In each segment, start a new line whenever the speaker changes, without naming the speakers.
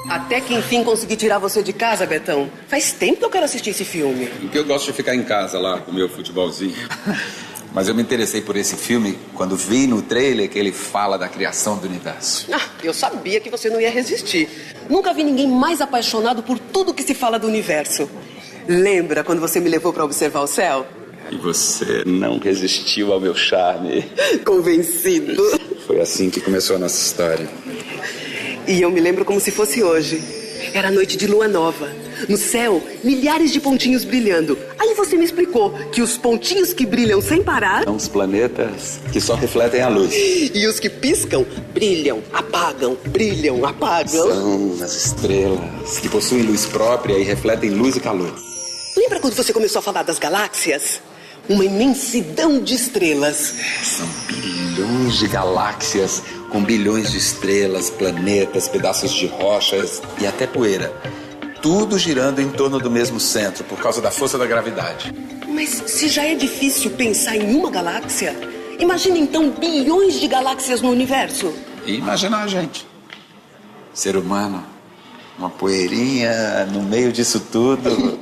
Até que enfim consegui tirar você de casa, Betão. Faz tempo que eu quero assistir esse filme.
Porque eu gosto de ficar em casa lá com o meu futebolzinho. Mas eu me interessei por esse filme quando vi no trailer que ele fala da criação do universo.
Eu sabia que você não ia resistir. Nunca vi ninguém mais apaixonado por tudo que se fala do universo. Lembra quando você me levou para observar o céu?
E você não resistiu ao meu charme.
Convencido.
Foi assim que começou a nossa história.
E eu me lembro como se fosse hoje. Era noite de lua nova. No céu, milhares de pontinhos brilhando. Aí você me explicou que os pontinhos que brilham sem parar...
São os planetas que só refletem a luz.
E os que piscam, brilham, apagam, brilham, apagam.
São as estrelas que possuem luz própria e refletem luz e calor.
Lembra quando você começou a falar das galáxias? Uma imensidão de estrelas.
São bilhões de galáxias com bilhões de estrelas, planetas, pedaços de rochas e até poeira. Tudo girando em torno do mesmo centro por causa da força da gravidade.
Mas se já é difícil pensar em uma galáxia, imagina então bilhões de galáxias no universo.
E imagina a gente, ser humano, uma poeirinha no meio disso tudo.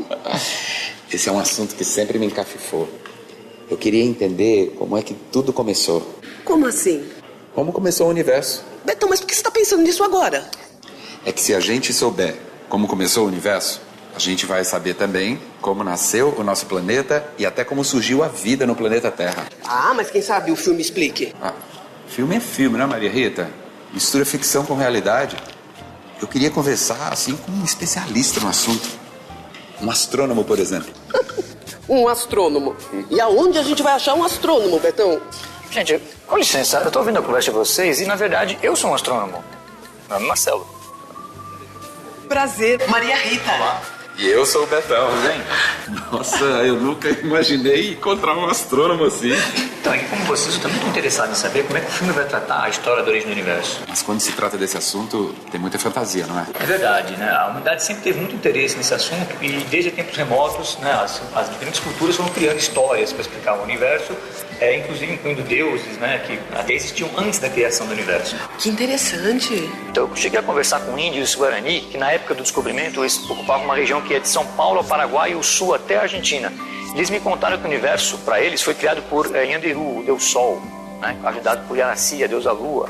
Esse é um assunto que sempre me encafifou. Eu queria entender como é que tudo começou.
Como assim?
Como começou o universo.
Betão, mas por que você está pensando nisso agora?
É que se a gente souber como começou o universo, a gente vai saber também como nasceu o nosso planeta e até como surgiu a vida no planeta Terra.
Mas quem sabe o filme explique.
Filme é filme, né, Maria Rita? Mistura ficção com realidade. Eu queria conversar, assim, com um especialista no assunto. Um astrônomo, por exemplo.
Um astrônomo? E aonde a gente vai achar um astrônomo, Betão?
Gente, com licença, eu tô ouvindo a conversa de vocês e, na verdade, eu sou um astrônomo. Meu nome é Marcelo.
Prazer, Maria Rita.
Olá. E eu sou o Betão, hein? Nossa, eu nunca imaginei encontrar um astrônomo assim.
Então, e como vocês, eu também estou interessado em saber como é que o filme vai tratar a história da origem do universo.
Mas quando se trata desse assunto, tem muita fantasia, não é?
É verdade, né? A humanidade sempre teve muito interesse nesse assunto e desde tempos remotos, né, as diferentes culturas foram criando histórias para explicar o universo, inclusive incluindo deuses, né, que até existiam antes da criação do universo.
Que interessante.
Então eu cheguei a conversar com índios Guarani, que na época do descobrimento eles ocupavam uma região que é de São Paulo ao Paraguai e o sul até a Argentina. Eles me contaram que o universo, para eles, foi criado por Yanderu, o deus Sol, né, ajudado por Yaraci, a deusa Lua.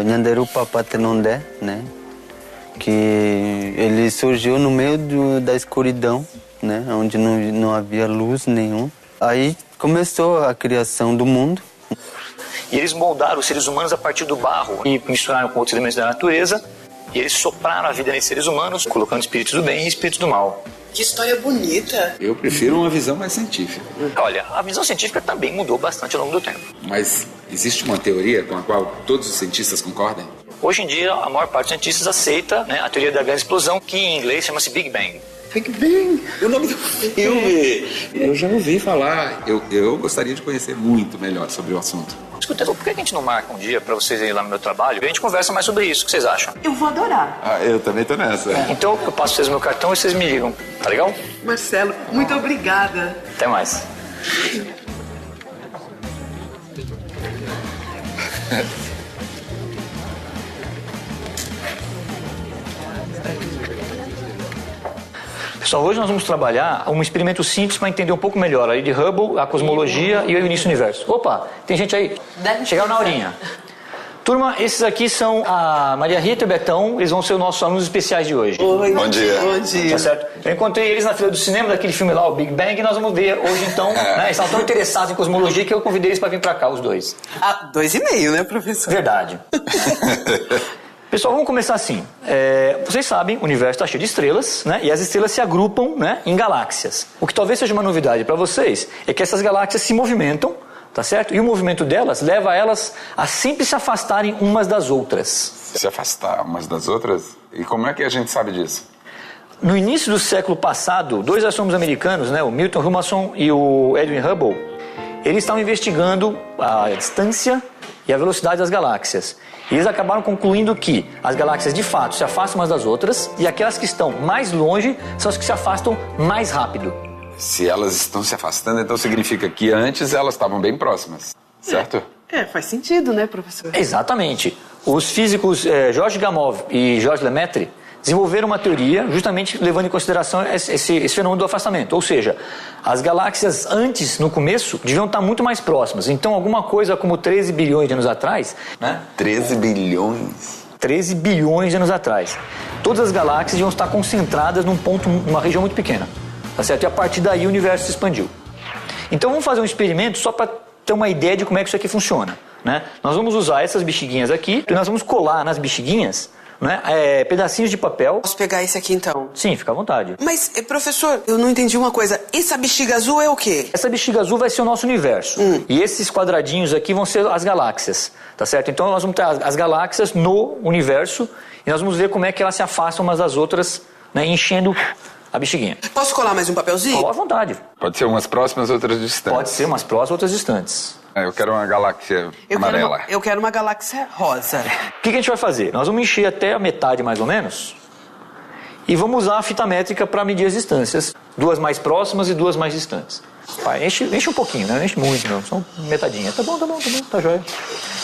Yanderu Papatenondé, né, que ele surgiu no meio da escuridão, né, onde não havia luz nenhuma. Aí começou a criação do mundo.
E eles moldaram os seres humanos a partir do barro e misturaram com outros elementos da natureza. E eles sopraram a vida nesses seres humanos, colocando espíritos do bem e espíritos do mal.
Que história bonita.
Eu prefiro uma visão mais científica.
Olha, a visão científica também mudou bastante ao longo do tempo.
Mas existe uma teoria com a qual todos os cientistas concordam?
Hoje em dia, a maior parte dos cientistas aceita, né, a teoria da grande explosão, que em inglês chama-se Big Bang.
Big Bang, o nome do filme. Eu já ouvi falar. Eu gostaria de conhecer muito melhor sobre o assunto.
Escuta, por que a gente não marca um dia pra vocês irem lá no meu trabalho e a gente conversa mais sobre isso? O que vocês acham?
Eu vou adorar.
Eu também tô nessa.
Então eu passo vocês o meu cartão e vocês me ligam, tá legal?
Marcelo, muito obrigada.
Até mais. Pessoal, hoje nós vamos trabalhar um experimento simples para entender um pouco melhor a lei de Hubble, a cosmologia e o início do universo. Opa, tem gente aí? Chegaram na horinha. Turma, esses aqui são a Maria Rita e o Betão, eles vão ser os nossos alunos especiais de hoje.
Oi.
Bom dia.
Bom dia.
Tá certo? Eu encontrei eles na fila do cinema daquele filme lá, o Big Bang, e nós vamos ver hoje então, né? Eles estavam tão interessados em cosmologia que eu convidei eles para vir para cá, os dois.
2,5, né, professor?
Verdade. Pessoal, vamos começar assim. Vocês sabem, o universo está cheio de estrelas, né? E as estrelas se agrupam, né, em galáxias. O que talvez seja uma novidade para vocês é que essas galáxias se movimentam, tá certo? E o movimento delas leva elas a sempre se afastarem umas das outras.
Se afastar umas das outras? E como é que a gente sabe disso?
No início do século passado, dois astrônomos americanos, né, o Milton Humason e o Edwin Hubble, eles estavam investigando a distância e a velocidade das galáxias. E eles acabaram concluindo que as galáxias de fato se afastam umas das outras e aquelas que estão mais longe são as que se afastam mais rápido.
Se elas estão se afastando, então significa que antes elas estavam bem próximas, certo?
Faz sentido, né, professor?
Exatamente. Os físicos Georges Gamow e Georges Lemaitre desenvolveram uma teoria justamente levando em consideração esse fenômeno do afastamento. Ou seja, as galáxias antes, no começo, deviam estar muito mais próximas. Então, alguma coisa como 13 bilhões de anos atrás... né?
13 bilhões?
13 bilhões de anos atrás. Todas as galáxias iam estar concentradas numa região muito pequena. Tá certo? E a partir daí o universo se expandiu. Então, vamos fazer um experimento só para ter uma ideia de como é que isso aqui funciona. Né? Nós vamos usar essas bexiguinhas aqui e nós vamos colar nas bexiguinhas, né, pedacinhos de papel.
Posso pegar esse aqui então?
Sim, fica à vontade.
Mas, professor, eu não entendi uma coisa. Essa bexiga azul é o quê?
Essa bexiga azul vai ser o nosso universo. E esses quadradinhos aqui vão ser as galáxias. Tá certo? Então nós vamos ter as galáxias no universo e nós vamos ver como é que elas se afastam umas das outras, né, enchendo a bexiguinha.
Posso colar mais um papelzinho?
Cola à vontade.
Pode ser umas próximas, outras distantes.
Pode ser umas próximas, outras distantes.
Eu quero uma galáxia amarela.
Eu quero uma galáxia rosa.
O que a gente vai fazer? Nós vamos encher até a metade, mais ou menos, e vamos usar a fita métrica para medir as distâncias. Duas mais próximas e duas mais distantes. Vai, enche um pouquinho, né? Não enche muito, não. Só metadinha. Tá bom, tá jóia.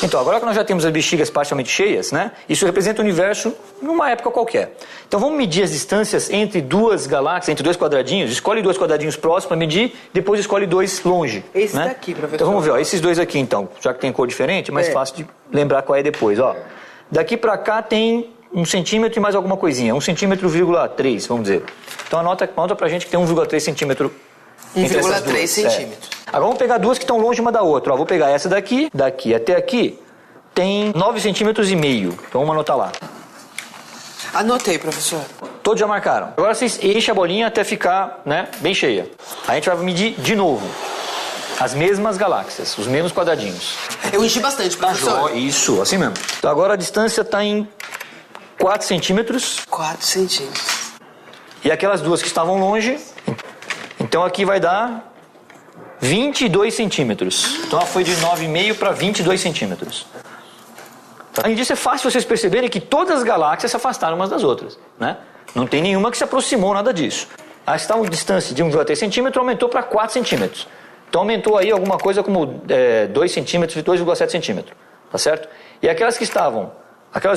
Então, agora que nós já temos as bexigas parcialmente cheias, né? Isso representa o universo numa época qualquer. Então, vamos medir as distâncias entre duas galáxias, entre dois quadradinhos. Escolhe dois quadradinhos próximos para medir, depois escolhe dois longe.
Esse
né?
daqui, professor.
Então, vamos ver, ó, esses dois aqui, então. Já que tem cor diferente, é mais fácil de lembrar qual é depois, ó. Daqui para cá tem 1 centímetro e mais alguma coisinha. 1,3 centímetros, vamos dizer. Então, anota pra gente que tem 1,3 centímetro.
1,3 centímetros.
Agora vamos pegar duas que estão longe uma da outra. Ó, vou pegar essa daqui até aqui, tem 9,5 centímetros. Então vamos anotar lá.
Anotei, professor.
Todos já marcaram. Agora vocês enchem a bolinha até ficar, né, bem cheia. Aí a gente vai medir de novo as mesmas galáxias, os mesmos quadradinhos.
Eu enchi bastante, professor.
Isso, assim mesmo. Então agora a distância está em 4 centímetros.
4 centímetros.
E aquelas duas que estavam longe, então aqui vai dar 22 centímetros. Então ela foi de 9,5 para 22 centímetros. Além disso, é fácil vocês perceberem que todas as galáxias se afastaram umas das outras. Né? Não tem nenhuma que se aproximou, nada disso. A distância de 1,3 centímetro aumentou para 4 centímetros. Então aumentou aí alguma coisa como 2 centímetros, 2,7 centímetros. Tá certo? E aquelas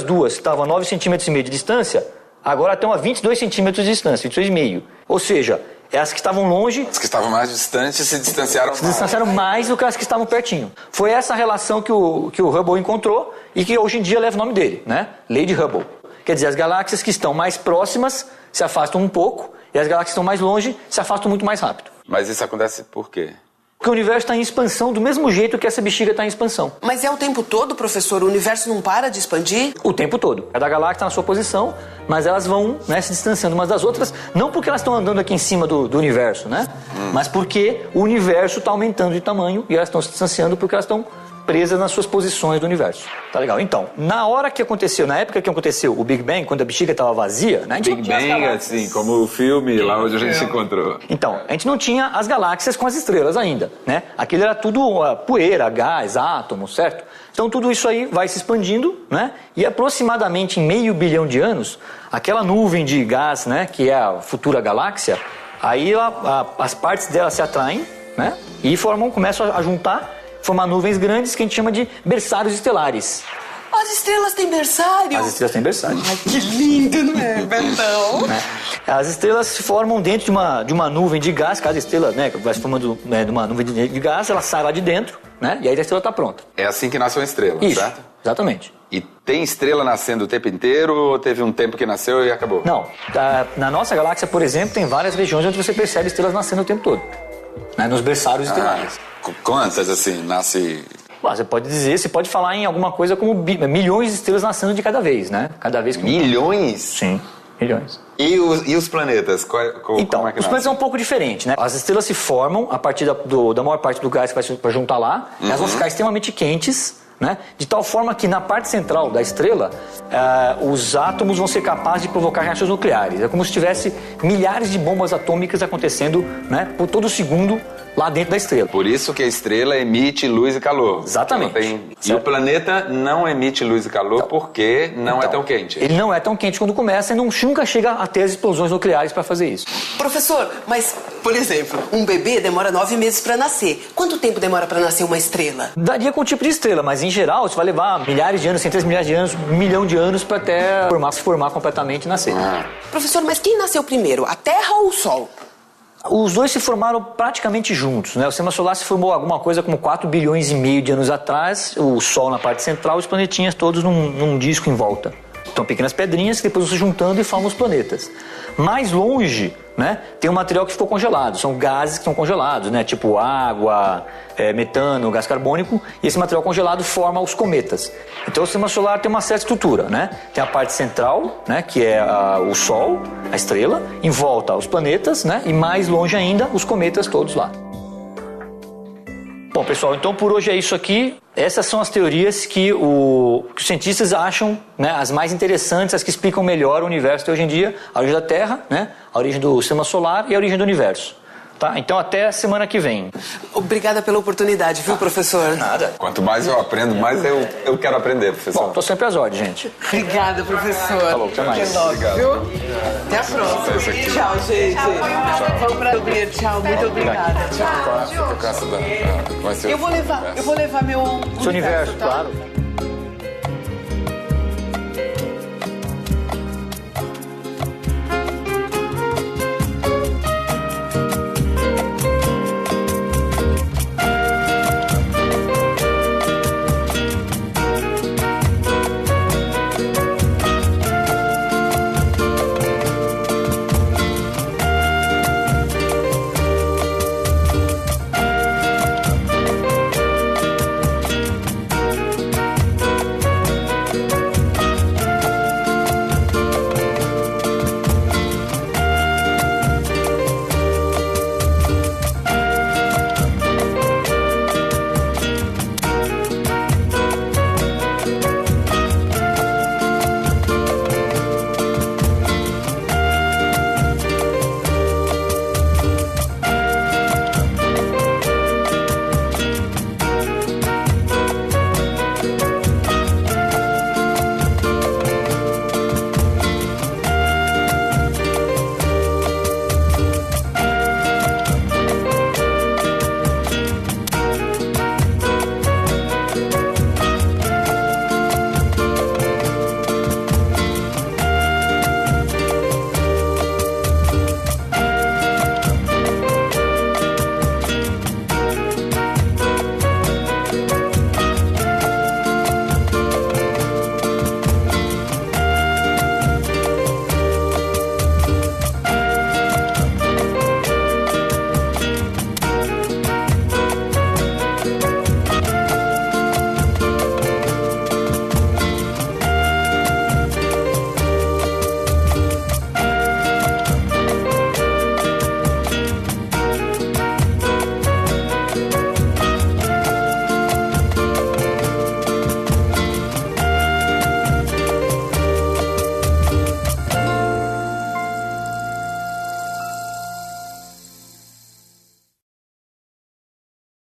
duas que estavam a 9,5 centímetros de distância, agora estão a 22 centímetros de distância, 22,5. Ou seja, as que estavam longe...
As que estavam mais distantes se distanciaram
mais do que as que estavam pertinho. Foi essa relação que o Hubble encontrou e que hoje em dia leva o nome dele, né? Lei de Hubble. Quer dizer, as galáxias que estão mais próximas se afastam um pouco e as galáxias que estão mais longe se afastam muito mais rápido.
Mas isso acontece por quê?
Porque o universo está em expansão do mesmo jeito que essa bexiga está em expansão.
Mas é o tempo todo, professor? O universo não para de expandir?
O tempo todo. Cada galáxia está na sua posição, mas elas vão, né, se distanciando umas das outras, não porque elas estão andando aqui em cima do universo, né? Mas porque o universo está aumentando de tamanho e elas estão se distanciando porque elas estão presas nas suas posições do universo. Tá legal? Então, na época que aconteceu o Big Bang, quando a bexiga estava vazia, né?
Big Bang, assim, como o filme lá onde a gente se encontrou.
Então, a gente não tinha as galáxias com as estrelas ainda, né? Aquilo era tudo poeira, gás, átomos, certo? Então tudo isso aí vai se expandindo, né? E aproximadamente em 500 milhão de anos, aquela nuvem de gás, né, que é a futura galáxia, aí as partes dela se atraem, né? E começam a juntar, formar nuvens grandes que a gente chama de berçários estelares.
As estrelas têm berçário?
As estrelas têm berçário.
Ai, que lindo, não é, Betão?
As estrelas se formam dentro de uma nuvem de gás. Cada estrela, né, vai se formando de uma nuvem de gás, ela sai lá de dentro, né, e aí a estrela está pronta.
É assim que nasce uma estrela,
isso,
certo?
Exatamente.
E tem estrela nascendo o tempo inteiro ou teve um tempo que nasceu e acabou?
Não. Na nossa galáxia, por exemplo, tem várias regiões onde você percebe estrelas nascendo o tempo todo. Né, nos berçários estelares.
Quantas, assim, nasce...
Você pode falar em alguma coisa como milhões de estrelas nascendo de cada vez, né? Cada vez que...
Milhões?
Sim, milhões.
E os planetas?
Então,
como é que
os planetas são um pouco diferentes, né? As estrelas se formam a partir da maior parte do gás que vai juntar lá, elas vão ficar extremamente quentes, né? De tal forma que na parte central da estrela, os átomos vão ser capazes de provocar reações nucleares. É como se tivesse milhares de bombas atômicas acontecendo, né, por todo segundo lá dentro da estrela.
Por isso que a estrela emite luz e calor.
Exatamente.
E o planeta não emite luz e calor porque não é tão quente.
Ele não é tão quente quando começa e nunca chega a ter as explosões nucleares para fazer isso.
Professor, mas, por exemplo, um bebê demora 9 meses para nascer. Quanto tempo demora para nascer uma estrela?
Daria com o tipo de estrela, mas em geral você vai levar milhares de anos, centenas de milhares de anos, 1 milhão de anos para até se formar completamente e nascer.
Professor, mas quem nasceu primeiro, a Terra ou o Sol?
Os dois se formaram praticamente juntos, né? O Sistema Solar se formou alguma coisa como 4 bilhões e meio de anos atrás, o Sol na parte central e os planetinhas todos num disco em volta. Então pequenas pedrinhas que depois vão se juntando e formam os planetas. Mais longe, né, tem um material que ficou congelado, são gases que estão congelados, né, tipo água, metano, gás carbônico, e esse material congelado forma os cometas. Então o Sistema Solar tem uma certa estrutura, né? Tem a parte central, né, que é o Sol, a estrela, em volta os planetas, né, e mais longe ainda os cometas todos lá. Bom, pessoal, então por hoje é isso aqui. Essas são as teorias que os cientistas acham, né, as mais interessantes, as que explicam melhor o universo de hoje em dia, a origem da Terra, né, a origem do Sistema Solar e a origem do universo. Tá? Então até a semana que vem.
Obrigada pela oportunidade, viu, professor?
Nada.
Quanto mais eu aprendo, mais eu quero aprender, professor.
Bom, tô sempre às ordens, gente.
Obrigada, professor.
Falou, até mais.
Até logo, viu? Até a próxima. Tchau, gente. Vamos pra Uber. Tchau, muito obrigada. Tchau.
Vai ser
Eu vou levar meu
Seu universo,
tá?
claro.